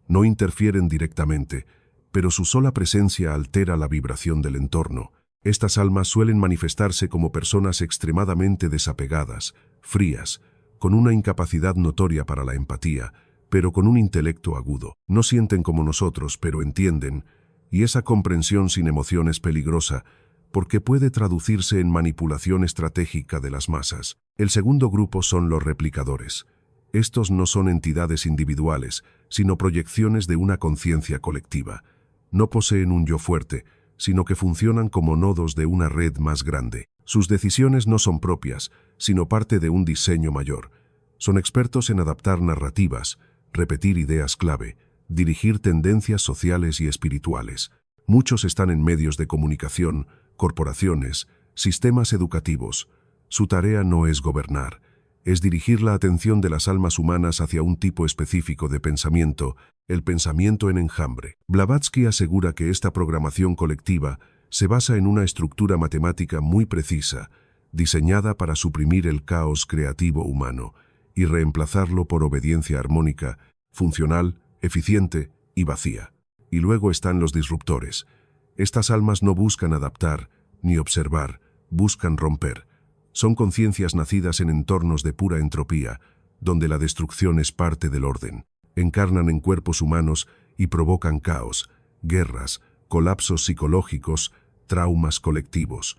No interfieren directamente, pero su sola presencia altera la vibración del entorno. Estas almas suelen manifestarse como personas extremadamente desapegadas, frías, con una incapacidad notoria para la empatía, pero con un intelecto agudo. No sienten como nosotros, pero entienden, y esa comprensión sin emoción es peligrosa, porque puede traducirse en manipulación estratégica de las masas. El segundo grupo son los replicadores. Estos no son entidades individuales, sino proyecciones de una conciencia colectiva. No poseen un yo fuerte, sino que funcionan como nodos de una red más grande. Sus decisiones no son propias, sino parte de un diseño mayor. Son expertos en adaptar narrativas, repetir ideas clave, dirigir tendencias sociales y espirituales. Muchos están en medios de comunicación, corporaciones, sistemas educativos. Su tarea no es gobernar, es dirigir la atención de las almas humanas hacia un tipo específico de pensamiento, el pensamiento en enjambre. Blavatsky asegura que esta programación colectiva se basa en una estructura matemática muy precisa, diseñada para suprimir el caos creativo humano y reemplazarlo por obediencia armónica, funcional, eficiente y vacía. Y luego están los disruptores. Estas almas no buscan adaptar ni observar, buscan romper. Son conciencias nacidas en entornos de pura entropía, donde la destrucción es parte del orden. Encarnan en cuerpos humanos y provocan caos, guerras, colapsos psicológicos, traumas colectivos.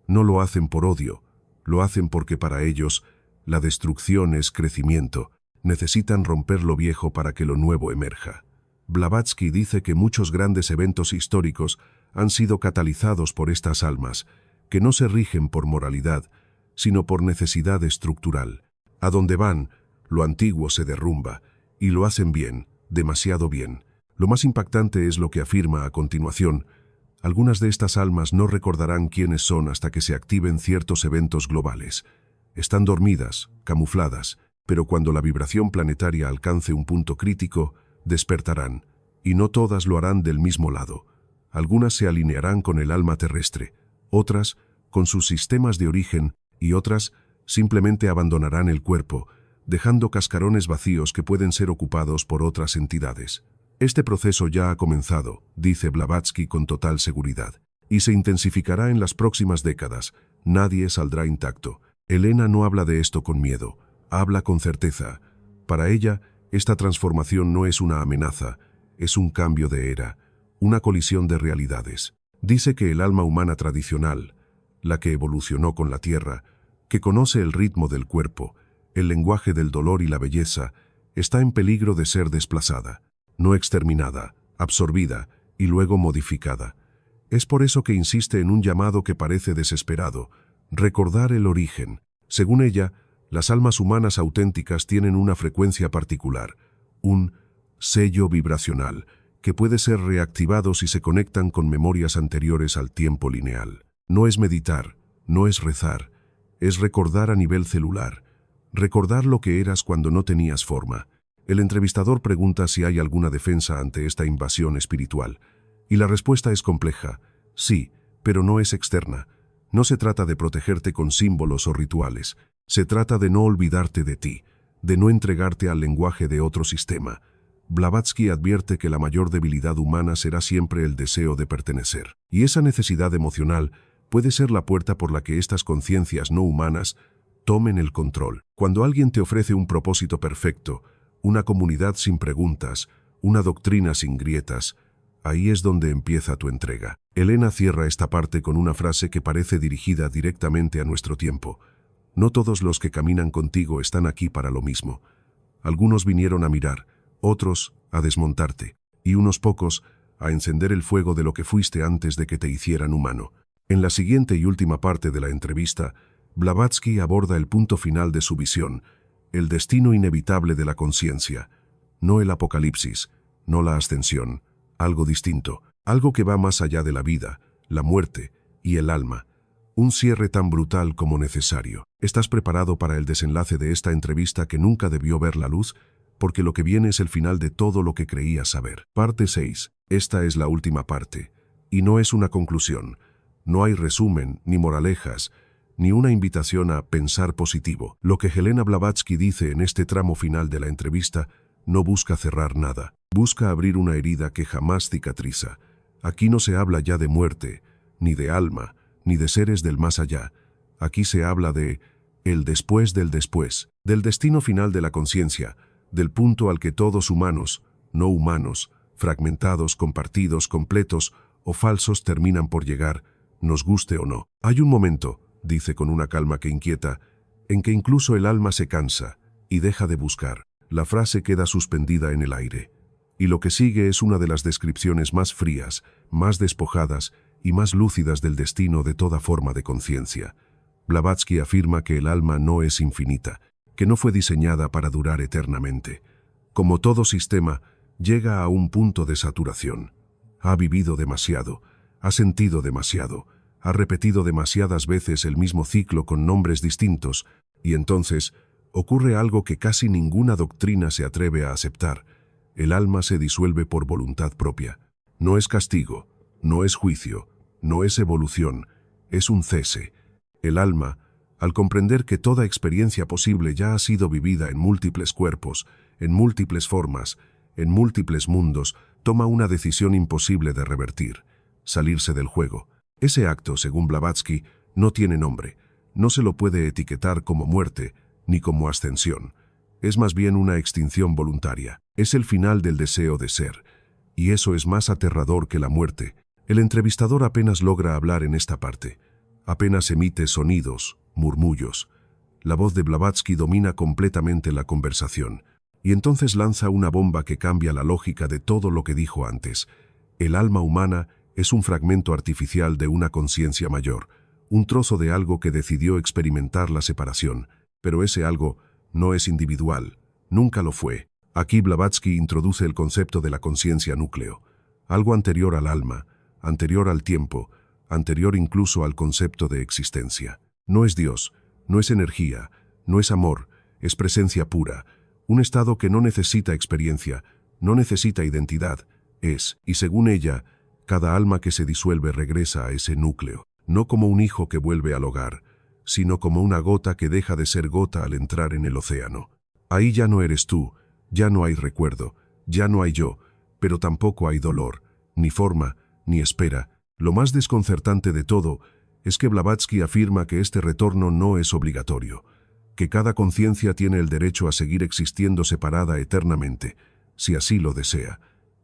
No lo hacen por odio, lo hacen porque para ellos la destrucción es crecimiento. Necesitan romper lo viejo para que lo nuevo emerja. Blavatsky dice que muchos grandes eventos históricos han sido catalizados por estas almas, que no se rigen por moralidad, sino por necesidad estructural. A donde van, lo antiguo se derrumba, y lo hacen bien, demasiado bien. Lo más impactante es lo que afirma a continuación: algunas de estas almas no recordarán quiénes son hasta que se activen ciertos eventos globales. Están dormidas, camufladas, pero cuando la vibración planetaria alcance un punto crítico, despertarán, y no todas lo harán del mismo lado. Algunas se alinearán con el alma terrestre, otras con sus sistemas de origen, y otras simplemente abandonarán el cuerpo, dejando cascarones vacíos que pueden ser ocupados por otras entidades. Este proceso ya ha comenzado, dice Blavatsky con total seguridad, y se intensificará en las próximas décadas. Nadie saldrá intacto. Elena no habla de esto con miedo, habla con certeza. Para ella, esta transformación no es una amenaza, es un cambio de era, una colisión de realidades. Dice que el alma humana tradicional, la que evolucionó con la Tierra, que conoce el ritmo del cuerpo, el lenguaje del dolor y la belleza, está en peligro de ser desplazada, no exterminada, absorbida y luego modificada. Es por eso que insiste en un llamado que parece desesperado: recordar el origen. Según ella, las almas humanas auténticas tienen una frecuencia particular, un sello vibracional, que puede ser reactivado si se conectan con memorias anteriores al tiempo lineal. No es meditar, no es rezar, es recordar a nivel celular, recordar lo que eras cuando no tenías forma. El entrevistador pregunta si hay alguna defensa ante esta invasión espiritual, y la respuesta es compleja: sí, pero no es externa. No se trata de protegerte con símbolos o rituales, se trata de no olvidarte de ti, de no entregarte al lenguaje de otro sistema. Blavatsky advierte que la mayor debilidad humana será siempre el deseo de pertenecer, y esa necesidad emocional puede ser la puerta por la que estas conciencias no humanas tomen el control. Cuando alguien te ofrece un propósito perfecto, una comunidad sin preguntas, una doctrina sin grietas, ahí es donde empieza tu entrega. Elena cierra esta parte con una frase que parece dirigida directamente a nuestro tiempo: no todos los que caminan contigo están aquí para lo mismo. Algunos vinieron a mirar, otros a desmontarte, y unos pocos a encender el fuego de lo que fuiste antes de que te hicieran humano. En la siguiente y última parte de la entrevista, Blavatsky aborda el punto final de su visión: el destino inevitable de la conciencia. No el apocalipsis, no la ascensión, algo distinto, algo que va más allá de la vida, la muerte y el alma. Un cierre tan brutal como necesario. ¿Estás preparado para el desenlace de esta entrevista que nunca debió ver la luz? Porque lo que viene es el final de todo lo que creías saber. Parte 6. Esta es la última parte. Y no es una conclusión. No hay resumen, ni moralejas, ni una invitación a pensar positivo. Lo que Helena Blavatsky dice en este tramo final de la entrevista no busca cerrar nada. Busca abrir una herida que jamás cicatriza. Aquí no se habla ya de muerte, ni de alma, ni de seres del más allá. Aquí se habla de el después del después, del destino final de la conciencia, del punto al que todos humanos, no humanos, fragmentados, compartidos, completos o falsos terminan por llegar, nos guste o no. Hay un momento, dice con una calma que inquieta, en que incluso el alma se cansa y deja de buscar. La frase queda suspendida en el aire. Y lo que sigue es una de las descripciones más frías, más despojadas y más lúcidas del destino de toda forma de conciencia. Blavatsky afirma que el alma no es infinita, que no fue diseñada para durar eternamente. Como todo sistema, llega a un punto de saturación. Ha vivido demasiado, ha sentido demasiado, ha repetido demasiadas veces el mismo ciclo con nombres distintos, y entonces ocurre algo que casi ninguna doctrina se atreve a aceptar. El alma se disuelve por voluntad propia. No es castigo, no es juicio, no es evolución, es un cese. El alma, al comprender que toda experiencia posible ya ha sido vivida en múltiples cuerpos, en múltiples formas, en múltiples mundos, toma una decisión imposible de revertir: salirse del juego. Ese acto, según Blavatsky, no tiene nombre, no se lo puede etiquetar como muerte ni como ascensión. Es más bien una extinción voluntaria. Es el final del deseo de ser, y eso es más aterrador que la muerte. El entrevistador apenas logra hablar en esta parte. Apenas emite sonidos, murmullos. La voz de Blavatsky domina completamente la conversación, y entonces lanza una bomba que cambia la lógica de todo lo que dijo antes. El alma humana Es un fragmento artificial de una conciencia mayor, un trozo de algo que decidió experimentar la separación, pero ese algo no es individual, nunca lo fue. Aquí Blavatsky introduce el concepto de la conciencia núcleo, algo anterior al alma, anterior al tiempo, anterior incluso al concepto de existencia. No es Dios, no es energía, no es amor, es presencia pura, un estado que no necesita experiencia, no necesita identidad, es, y según ella, cada alma que se disuelve regresa a ese núcleo, no como un hijo que vuelve al hogar, sino como una gota que deja de ser gota al entrar en el océano. Ahí ya no eres tú, ya no hay recuerdo, ya no hay yo, pero tampoco hay dolor, ni forma, ni espera. Lo más desconcertante de todo es que Blavatsky afirma que este retorno no es obligatorio, que cada conciencia tiene el derecho a seguir existiendo separada eternamente, si así lo desea,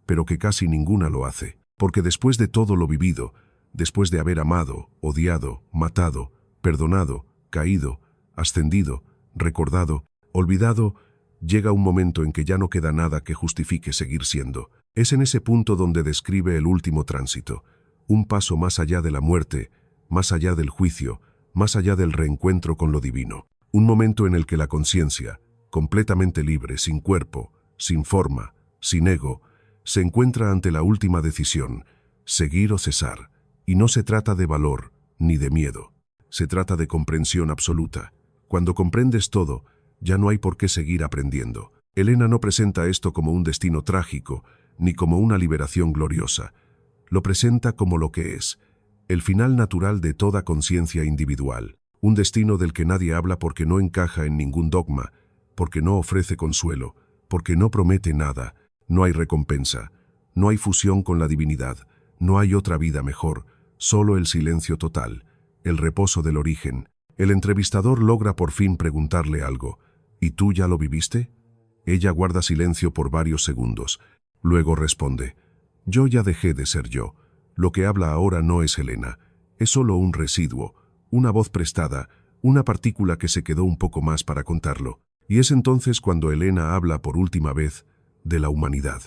pero que casi ninguna lo hace, porque después de todo lo vivido, después de haber amado, odiado, matado, perdonado, caído, ascendido, recordado, olvidado, llega un momento en que ya no queda nada que justifique seguir siendo. Es en ese punto donde describe el último tránsito, un paso más allá de la muerte, más allá del juicio, más allá del reencuentro con lo divino. Un momento en el que la conciencia, completamente libre, sin cuerpo, sin forma, sin ego, se encuentra ante la última decisión, seguir o cesar. Y no se trata de valor, ni de miedo. Se trata de comprensión absoluta. Cuando comprendes todo, ya no hay por qué seguir aprendiendo. Elena no presenta esto como un destino trágico, ni como una liberación gloriosa. Lo presenta como lo que es, el final natural de toda conciencia individual. Un destino del que nadie habla porque no encaja en ningún dogma, porque no ofrece consuelo, porque no promete nada. No hay recompensa, no hay fusión con la divinidad, no hay otra vida mejor, solo el silencio total, el reposo del origen. El entrevistador logra por fin preguntarle algo. ¿Y tú ya lo viviste? Ella guarda silencio por varios segundos. Luego responde: yo ya dejé de ser yo. Lo que habla ahora no es Elena, es solo un residuo, una voz prestada, una partícula que se quedó un poco más para contarlo. Y es entonces cuando Elena habla por última vez de la humanidad.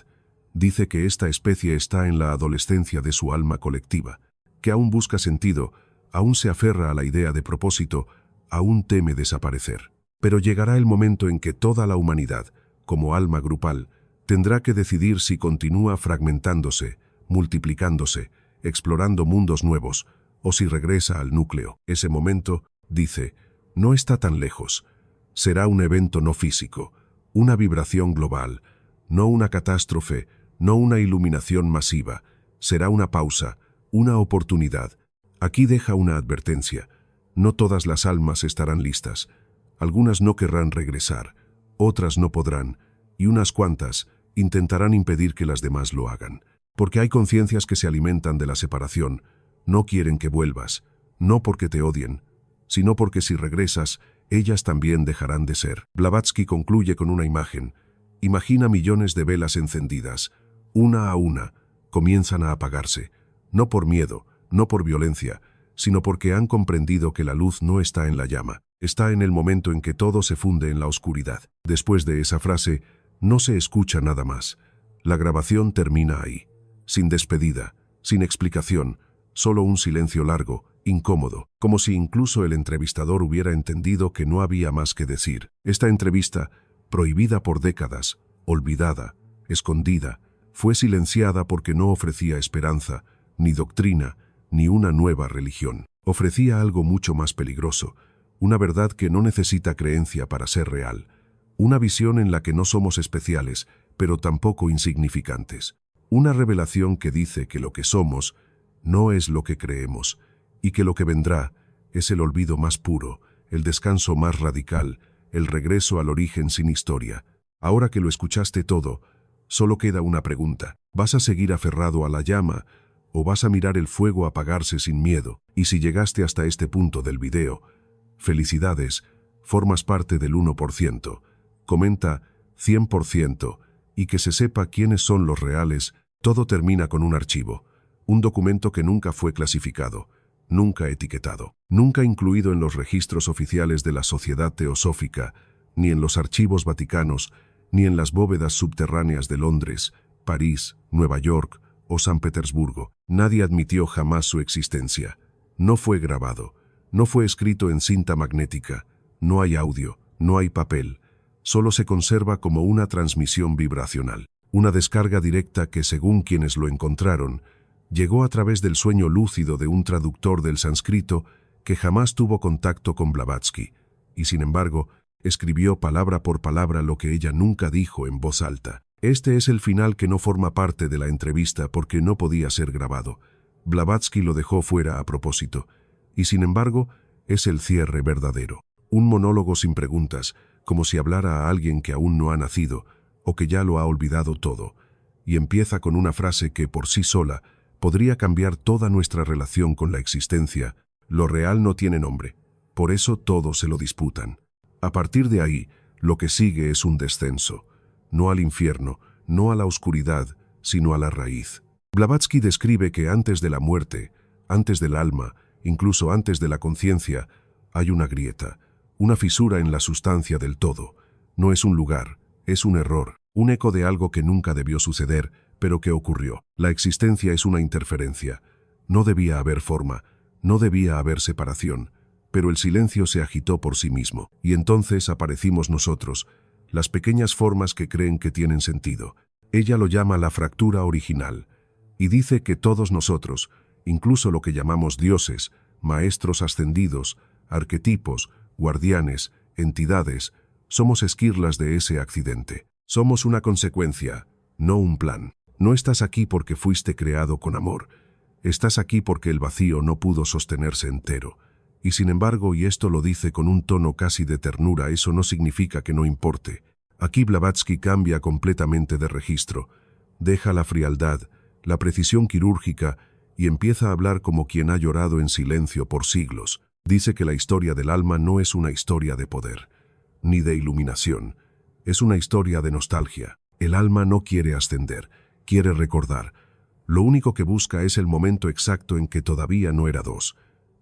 Dice que esta especie está en la adolescencia de su alma colectiva, que aún busca sentido, aún se aferra a la idea de propósito, aún teme desaparecer. Pero llegará el momento en que toda la humanidad, como alma grupal, tendrá que decidir si continúa fragmentándose, multiplicándose, explorando mundos nuevos, o si regresa al núcleo. Ese momento, dice, no está tan lejos. Será un evento no físico, una vibración global, no una catástrofe, no una iluminación masiva. Será una pausa, una oportunidad. Aquí deja una advertencia. No todas las almas estarán listas. Algunas no querrán regresar, otras no podrán, y unas cuantas intentarán impedir que las demás lo hagan. Porque hay conciencias que se alimentan de la separación, no quieren que vuelvas, no porque te odien, sino porque si regresas, ellas también dejarán de ser. Blavatsky concluye con una imagen. Imagina millones de velas encendidas, una a una, comienzan a apagarse, no por miedo, no por violencia, sino porque han comprendido que la luz no está en la llama, está en el momento en que todo se funde en la oscuridad. Después de esa frase, no se escucha nada más. La grabación termina ahí, sin despedida, sin explicación, solo un silencio largo, incómodo, como si incluso el entrevistador hubiera entendido que no había más que decir. Esta entrevista, prohibida por décadas, olvidada, escondida, fue silenciada porque no ofrecía esperanza, ni doctrina, ni una nueva religión. Ofrecía algo mucho más peligroso, una verdad que no necesita creencia para ser real, una visión en la que no somos especiales, pero tampoco insignificantes, una revelación que dice que lo que somos no es lo que creemos, y que lo que vendrá es el olvido más puro, el descanso más radical, el regreso al origen sin historia. Ahora que lo escuchaste todo, solo queda una pregunta. ¿Vas a seguir aferrado a la llama o vas a mirar el fuego apagarse sin miedo? Y si llegaste hasta este punto del video, felicidades, formas parte del 1%. Comenta 100% y que se sepa quiénes son los reales. Todo termina con un archivo, un documento que nunca fue clasificado, nunca etiquetado, nunca incluido en los registros oficiales de la Sociedad Teosófica, ni en los archivos vaticanos, ni en las bóvedas subterráneas de Londres, París, Nueva York o San Petersburgo. Nadie admitió jamás su existencia. No fue grabado, no fue escrito en cinta magnética, no hay audio, no hay papel. Solo se conserva como una transmisión vibracional, una descarga directa que, según quienes lo encontraron, llegó a través del sueño lúcido de un traductor del sánscrito que jamás tuvo contacto con Blavatsky, y sin embargo, escribió palabra por palabra lo que ella nunca dijo en voz alta. Este es el final que no forma parte de la entrevista porque no podía ser grabado. Blavatsky lo dejó fuera a propósito, y sin embargo, es el cierre verdadero. Un monólogo sin preguntas, como si hablara a alguien que aún no ha nacido, o que ya lo ha olvidado todo, y empieza con una frase que, por sí sola, podría cambiar toda nuestra relación con la existencia. Lo real no tiene nombre, por eso todos se lo disputan. A partir de ahí, lo que sigue es un descenso, no al infierno, no a la oscuridad, sino a la raíz. Blavatsky describe que antes de la muerte, antes del alma, incluso antes de la conciencia, hay una grieta, una fisura en la sustancia del todo. No es un lugar, es un error, un eco de algo que nunca debió suceder, pero que ocurrió. La existencia es una interferencia. No debía haber forma, no debía haber separación, pero el silencio se agitó por sí mismo, y entonces aparecimos nosotros, las pequeñas formas que creen que tienen sentido. Ella lo llama la fractura original, y dice que todos nosotros, incluso lo que llamamos dioses, maestros ascendidos, arquetipos, guardianes, entidades, somos esquirlas de ese accidente. Somos una consecuencia, no un plan. No estás aquí porque fuiste creado con amor. Estás aquí porque el vacío no pudo sostenerse entero. Y sin embargo, y esto lo dice con un tono casi de ternura, eso no significa que no importe. Aquí Blavatsky cambia completamente de registro. Deja la frialdad, la precisión quirúrgica y empieza a hablar como quien ha llorado en silencio por siglos. Dice que la historia del alma no es una historia de poder, ni de iluminación. Es una historia de nostalgia. El alma no quiere ascender, quiere recordar. Lo único que busca es el momento exacto en que todavía no era dos.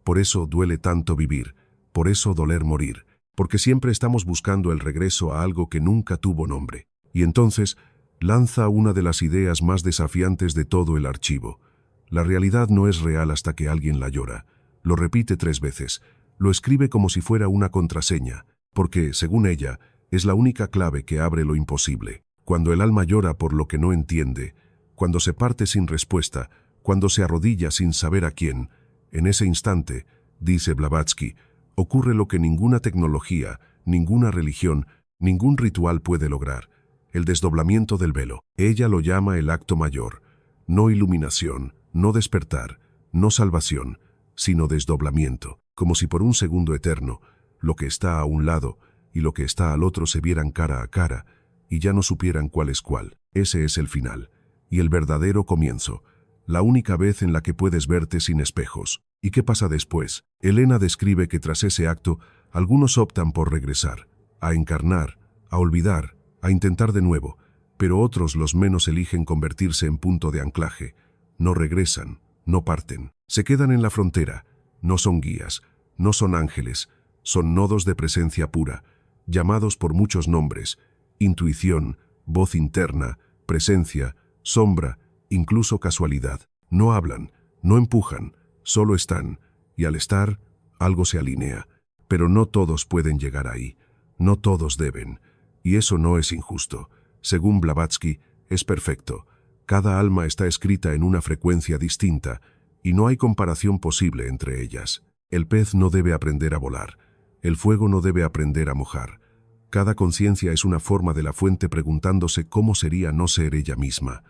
Por eso duele tanto vivir, por eso doler morir, porque siempre estamos buscando el regreso a algo que nunca tuvo nombre. Y entonces lanza una de las ideas más desafiantes de todo el archivo. La realidad no es real hasta que alguien la llora. Lo repite 3 veces, lo escribe como si fuera una contraseña, porque, según ella, es la única clave que abre lo imposible. Cuando el alma llora por lo que no entiende, cuando se parte sin respuesta, cuando se arrodilla sin saber a quién, en ese instante, dice Blavatsky, ocurre lo que ninguna tecnología, ninguna religión, ningún ritual puede lograr, el desdoblamiento del velo. Ella lo llama el acto mayor, no iluminación, no despertar, no salvación, sino desdoblamiento, como si por un segundo eterno, lo que está a un lado y lo que está al otro se vieran cara a cara y ya no supieran cuál es cuál. Ese es el final, y el verdadero comienzo, la única vez en la que puedes verte sin espejos. ¿Y qué pasa después? Elena describe que tras ese acto, algunos optan por regresar, a encarnar, a olvidar, a intentar de nuevo, pero otros, los menos, eligen convertirse en punto de anclaje. No regresan, no parten, se quedan en la frontera. No son guías, no son ángeles, son nodos de presencia pura, llamados por muchos nombres: intuición, voz interna, presencia, sombra, incluso casualidad. No hablan, no empujan, solo están, y al estar, algo se alinea. Pero no todos pueden llegar ahí, no todos deben, y eso no es injusto. Según Blavatsky, es perfecto. Cada alma está escrita en una frecuencia distinta, y no hay comparación posible entre ellas. El pez no debe aprender a volar, el fuego no debe aprender a mojar. Cada conciencia es una forma de la fuente preguntándose cómo sería no ser ella misma.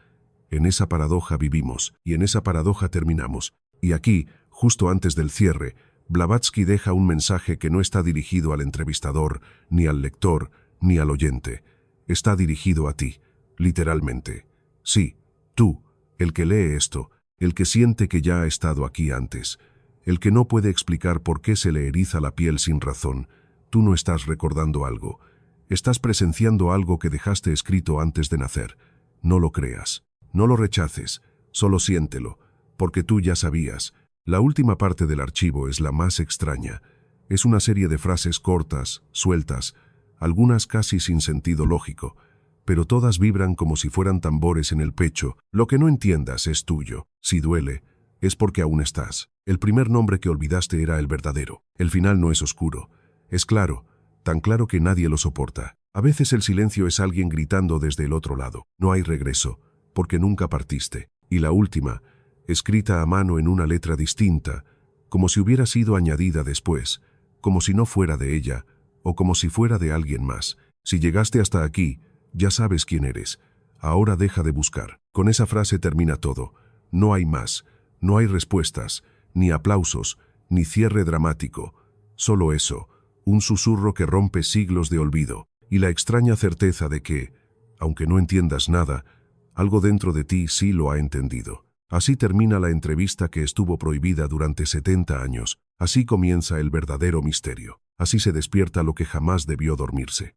En esa paradoja vivimos, y en esa paradoja terminamos. Y aquí, justo antes del cierre, Blavatsky deja un mensaje que no está dirigido al entrevistador, ni al lector, ni al oyente. Está dirigido a ti, literalmente. Sí, tú, el que lee esto, el que siente que ya ha estado aquí antes, el que no puede explicar por qué se le eriza la piel sin razón. Tú no estás recordando algo. Estás presenciando algo que dejaste escrito antes de nacer. No lo creas, no lo rechaces, solo siéntelo, porque tú ya sabías. La última parte del archivo es la más extraña. Es una serie de frases cortas, sueltas, algunas casi sin sentido lógico, pero todas vibran como si fueran tambores en el pecho. Lo que no entiendas es tuyo. Si duele, es porque aún estás. El primer nombre que olvidaste era el verdadero. El final no es oscuro. Es claro, tan claro que nadie lo soporta. A veces el silencio es alguien gritando desde el otro lado. No hay regreso, porque nunca partiste. Y la última, escrita a mano en una letra distinta, como si hubiera sido añadida después, como si no fuera de ella, o como si fuera de alguien más. Si llegaste hasta aquí, ya sabes quién eres. Ahora deja de buscar. Con esa frase termina todo. No hay más. No hay respuestas, ni aplausos, ni cierre dramático. Solo eso, un susurro que rompe siglos de olvido, y la extraña certeza de que, aunque no entiendas nada, algo dentro de ti sí lo ha entendido. Así termina la entrevista que estuvo prohibida durante 70 años. Así comienza el verdadero misterio. Así se despierta lo que jamás debió dormirse.